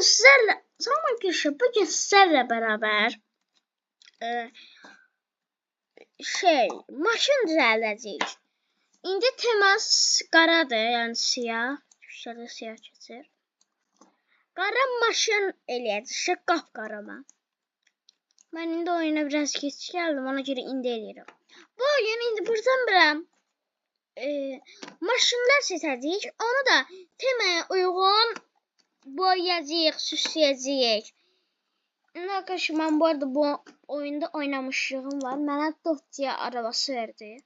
Salam arkadaşlar, bugün sizlerle beraber maşın düzəldəcəyik. İndi temas qaradır, yəni siyah. Şurada siyah keçir. Qara maşın eləyəcək, qapqarama. Mən indi oyuna biraz geç gəldim, ona görə indi eləyirəm. Bu oyun indi buradan biləm maşınlar seçəcəyik. Onu da temaya uyğun boyayacağıq, süsləyəcəyik. Arkadaşlar, ben bu arada bu oyunda oynamışlığım var. Mənə Dacia arabası verdi.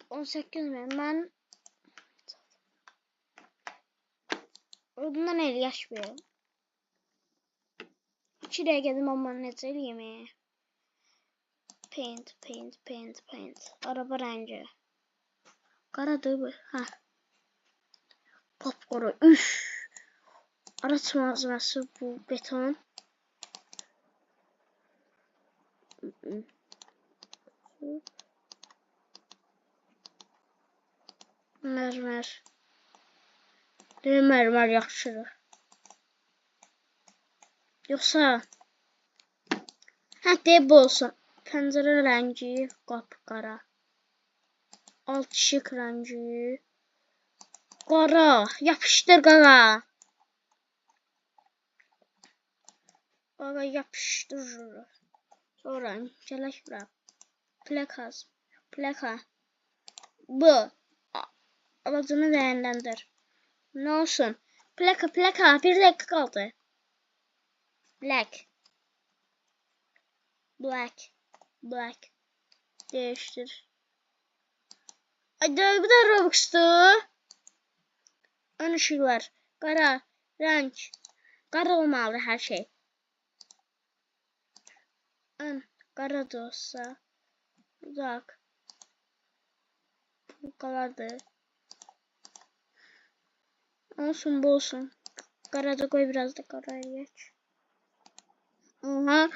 18 min. Mən bundan 50 yaş verim. 2 dəqiqədə amma necə eləyəm? Paint. Araba rəngi. Qaradır bu. Hə. Qapqara. Üf. Araç malzemesi bu beton. Mərmər. Mərmər yaxşıdır. Yoxsa deyib olsun. Pəncərə rəngi qapqara. Alt işıq rəngi qara. Yapışdır qara. Qara yapışdır. Sonra gələk bura. Plaka. Bu. Aracını dəyərləndir. Nə olsun? Plaka. 1 dəqiqə qaldı. Black. Değiştir. Ay, bu da Robux'tu. Ön ışıklar. Qara. Renk. Qara olmalı hər şey. Ön. Qara da olsa. Uzaq. Bu qaladır. Olsun, bu olsun. Qara da qoy, biraz da qara eləyək. Aha.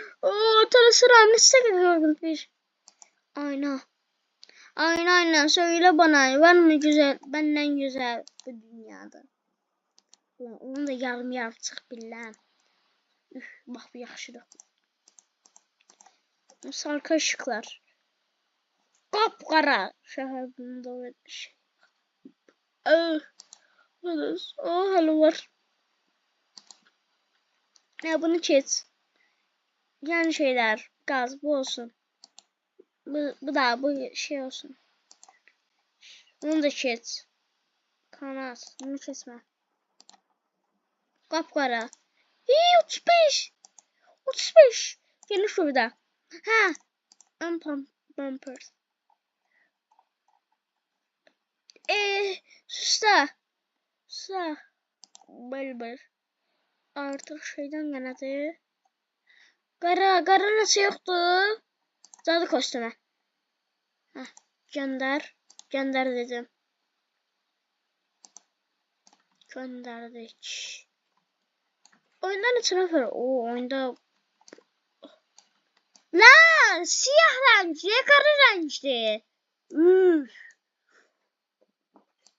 Tara sıram. Nesine kadar bir. Ayna. Söyle bana. Var mı güzel? Benden güzel bu dünyada. Onu da yarım çık billah. Bak bu yaxşıdır. Sarkı ışıklar. Qapqara. Şəhərdən doğru şey. Halı var. Ya bunu keç. Yani şeyler. Gaz bu olsun. Bu da bu şey olsun. Bunu da keç. Kanat. Bunu kesme. Qapqara. 35. Gelin şurada. Ha. Ön bumper. Susta. Bel. Artık şeyden kanadı. Qara nasıl yoktu? Cadı kostüme. Gönder dedim. Gönderdik. Oyundan içine var. Oyunda. Lan siyah renkli, qara renkli.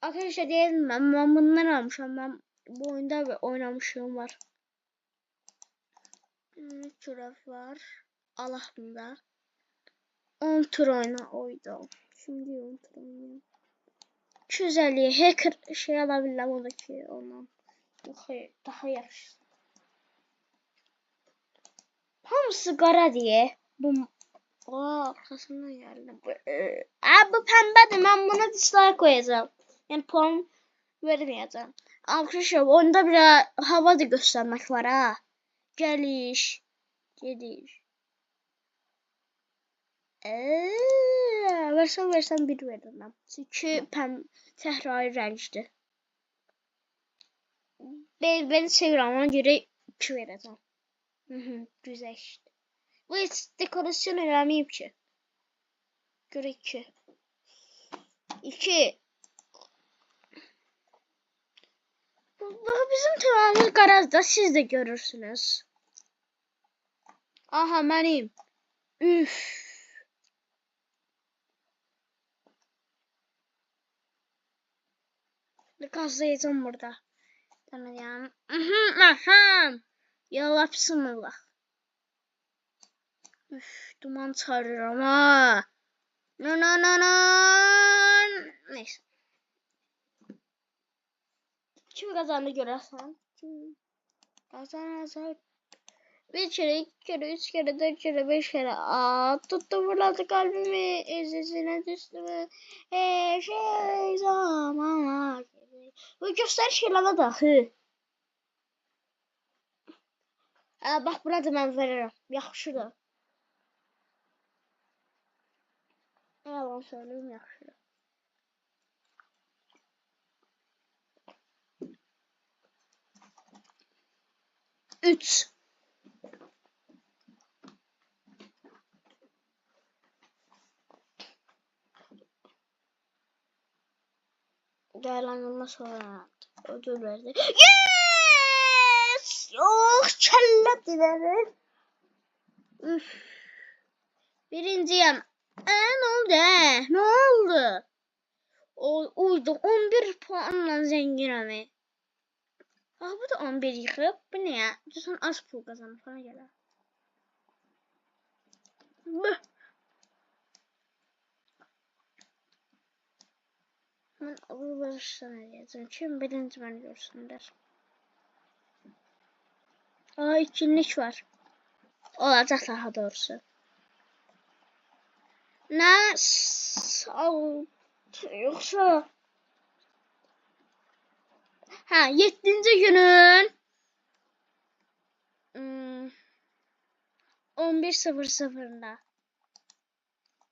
Arkadaşlar diyelim ben bundan almışım. Ben bu oyunda oynamışlığım var. Çorap var. Allah'ımda. 10 tur oydu. Şimdi 10 tur oynayalım. 250 hacker şey alabilirim oradaki ondan. Daha yaxşı. Hamısı qara diye. Bu arkasından geldi. Bu pembedir. Ben buna dislike koyacağım. Yani puan vermeyeceğim. Arkadaşlar onda biraz hava da göstermek var ha. Geliş. Versen bir veririm. Çünkü təhrari rəngdir. Ben sevirəm, ona göre 2 vereceğim. Güzel işte. Bu hiç dekorasyon eləməyib ki. Göre 2. Bizim tamamı garajda, siz de görürsünüz. Aha benim. Üf. Gazlayacağım burada. Tamam ya. Aha. Yallah bismillah. Üf, duman çağırır ama. Neyse. Kim kazandı görürsen? Kim kazanacak? Bir kere, iki kere, üç kere, dört kere, beş kere. Tuttu fırladı kalbimi. Ezizine düştü mü? Her şey zamana gibi. Bu gösteriş eleme dahi. Bak burada ben veririm. Yaxşıdır. Yalan söyleyeyim yaxşıdır. 3. Değerlendirme sonra ödül verdi. Yes! Yok kelle dilerim. Üf. Birinciyim. Ne oldu? Ne oldu? Uydu 11 puanla zenginəm. Bu da 11 yıkıb. Bu ne ya? Sen az pul kazanır falan gələr. Ben alışsan edeceğim. Kim birinci ben görsünler. İkinlik var. Olacak daha doğrusu. Ne? Yoksa... 7. günün 11:00'da.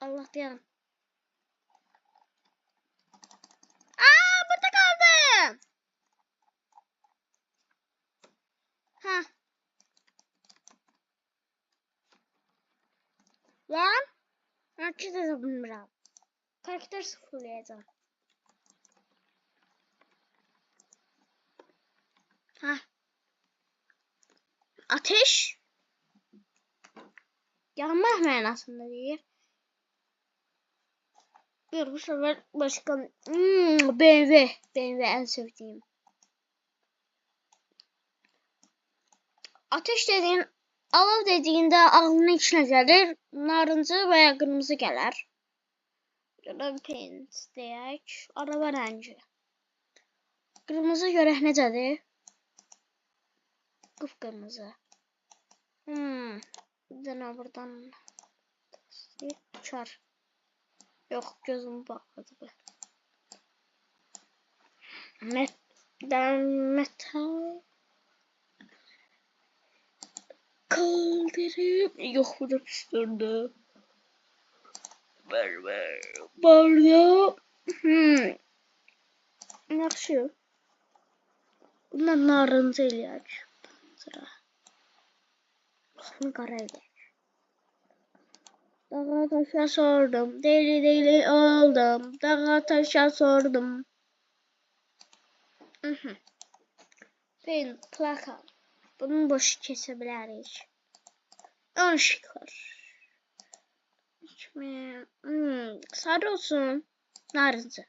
Allah diyelim. Burada kaldım. Lan. Hareket edebilirim. Karakter sıfırlayacağım. Ateş. Yanmak manasında değil. Bu sefer başka BMW. BMW en sevdiğim. Ateş dediğin, alev dediğinde ağlının içine gelir. Narıncı veya kırmızı gelir. Ya da paint deyək. Araba rəngi. Kırmızı görək necədir? Qıpqırmızı. Bir dənə buradan uçar. Yox, gözümü bağladı bu. Metal kaldırıp yok burada piştirdi. Ver. Barda. Yaxşı. Bundan narıncı eləyək. Sıra. Bunu qara eləyək. Dağa taşa sordum. Deli oldum. Dağa taşa sordum. Paint plaka. Bunun boşu kesebiliriz. 10 şıklar. Sarı olsun. Narıncı.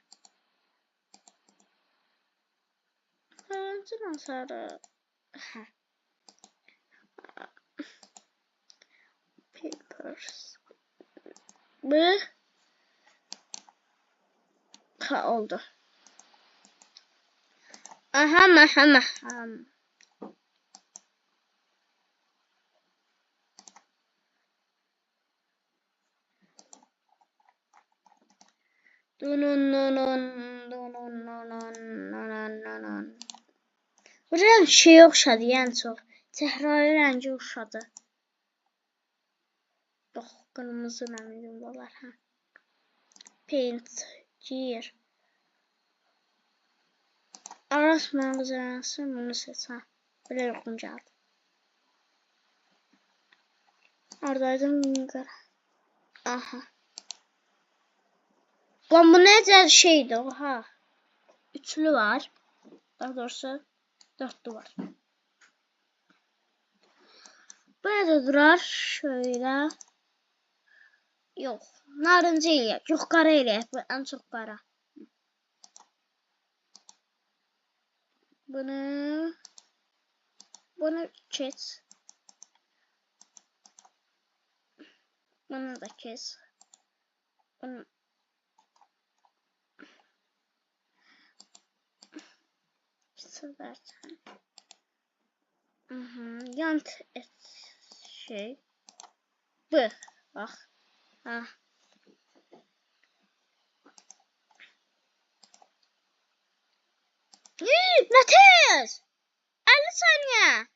Narıncı mı sarı? Papers. Bu. Oldu. Aha. Buraya şey oxşadı yani çox. Təhrarı rəngi oxşadı. Yox, qırmızı mənim olar. Paint, gear. Aras mənzərəsi bunu seçən. Belə yoxum gəldi. Oradaydım. Aha. Lan bu necə şeydi? Oha. Üçlü var. Daha doğrusu dörtlü var. Burada durar. Şöyle. Yok. Narıncı eləyək. Yox, qara eləyək. Bu ən çox qara. Bunu kes. Bunu da kes. Bunu sıversen. Yan et şey. Bu. Bak. Ha. Ne tez? 50 saniye.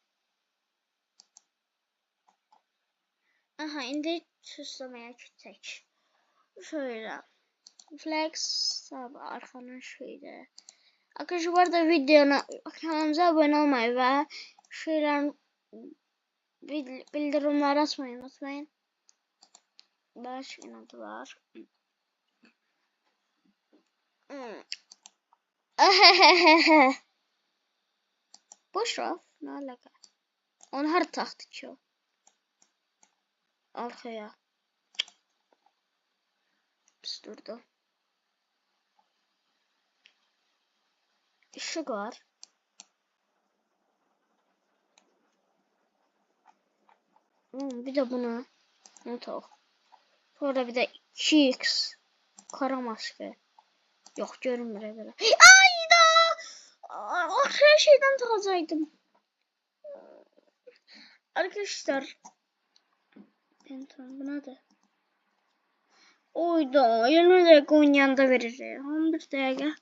Aha, indi süslemeye gidecek. Şöyle. Flex tabi arkanın şöyle. Arkadaşlar bu arada kanalımıza abone olmayı ve şeyler bildirimleri açmayı unutmayın. Baş inadı var. Boş raf ne alaka? Onu her taktı ki o. Arkaya. Pis durdu. Işık var. Bir de buna. Unutalım. Sonra bir de 2x. Kara maske. Yok görünmüyor böyle. Ayda! Her şeyden takacaydım. Arkadaşlar. Tamam buna da. Oyda 20 dakika oynayanda verir. 11 dakika.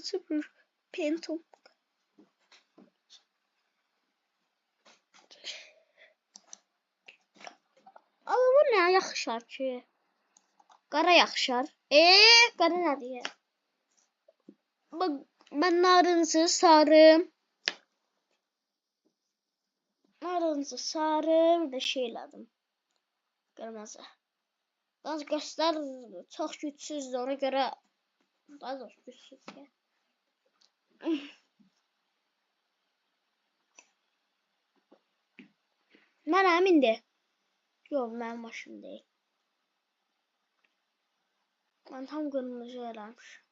Sıfır. Pentom. Ama bu ne yakışar ki? Qara yaxşar. Qara nədir ya? Ben narıncı, sarı. Narıncı, sarı, bir de şey elədim. Qırmızı. Az göstər çox gücsüzdür, ona görə daha da gücsüz ya. Mənəm indi. Yox, mənim maşın deyil. Mən tam qırmızı eləmişim.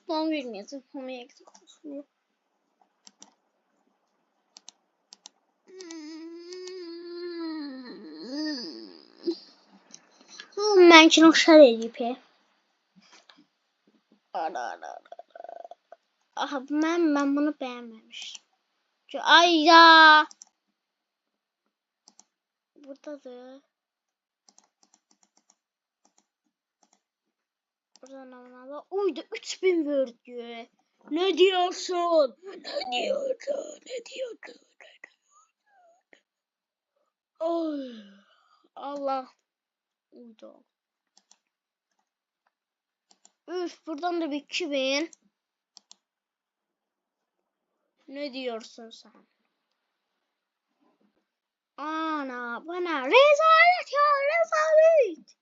Tam bilməyəcəm, tam eksik olsun. Mənkini oxşar edib. Aha, mən bunu bəyənməmişdim. Ay ya. Buradadır. Buradan almalı. Uydu 3000 verdi. Ne diyorsun? Ne diyorsun? Ne diyorsun? Oy. Allah. Uydu. Üf, buradan da bir 2000. Ne diyorsun sen? Ana bana rezalet ya, rezalet.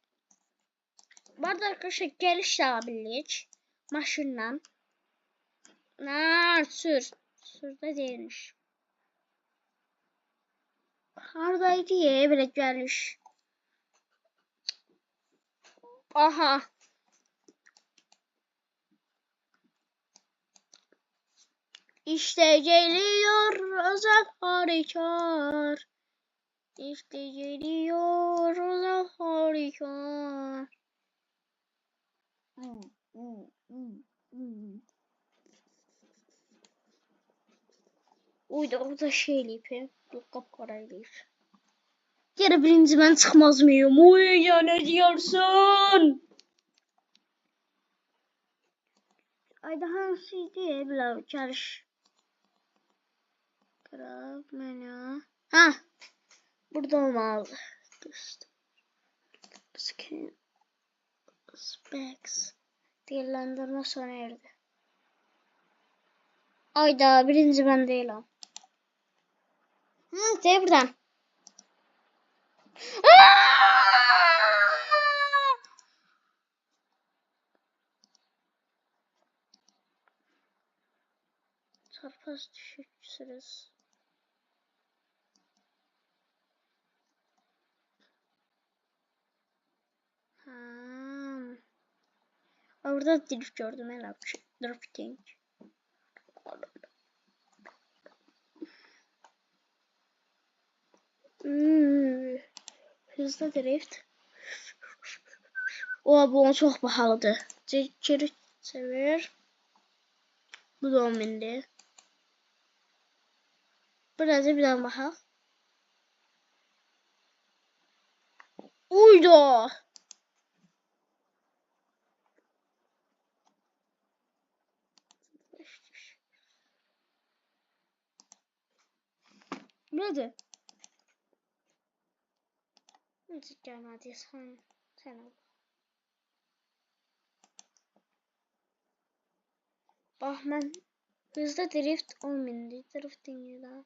Bu arada arkadaşlar geliş alabilirik. Maşınla. Sür. Sürde değilmiş. Haradaydı ya böyle geliş. Aha. İşte geliyor özel harekat. İşte geliyor özel harekat. Uydu o da şeyliyip. Kapkaraymış. Geri birinci ben çıkmaz mıyım? Uy ya ne diyorsun? Ay daha şey diye bile çalış. Kral menü. Ha. Burada olmalı. Skin. Specs. Değerlendirme sona erdi. Ayda birinci ben değilim. De buradan. Çarpaz düşürsünüz. Burada drift gördüm ben. Drifting. Hızlı drift. O bu çok pahalıdır. Geri çevir. Bu da 10 bindi. Burada bir daha bakalım. Uydu. Nerede? Nasıl gelmedi sen? Sen al. Bak ben hızlı drift 10 bindi. Drifting daha.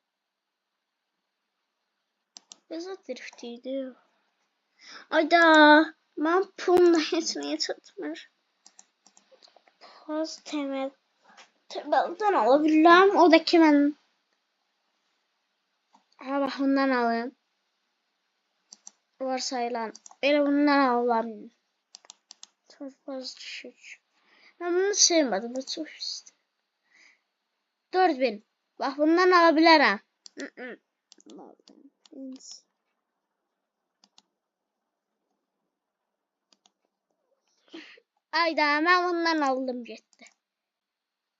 Hızlı driftiydi. Ayda ben pulumla hepsini tutmuş. Poz temelden alabilirim. O da kimin? Ha bak bundan alayım. Varsayılan. Böyle bundan alalım. Çok fazla düşük. Ben bunu sevmedim. Bu çok işte. 4000. Bak bundan alabilirim. Ayda ben bundan aldım gitti.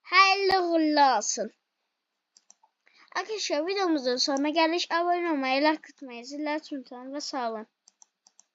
Hayırlı uğurlu olsun. Arkadaşlar videomuzun sonuna geldik. Abone olmayı, like atmayı, zilleri tutmayı ve sağ olun.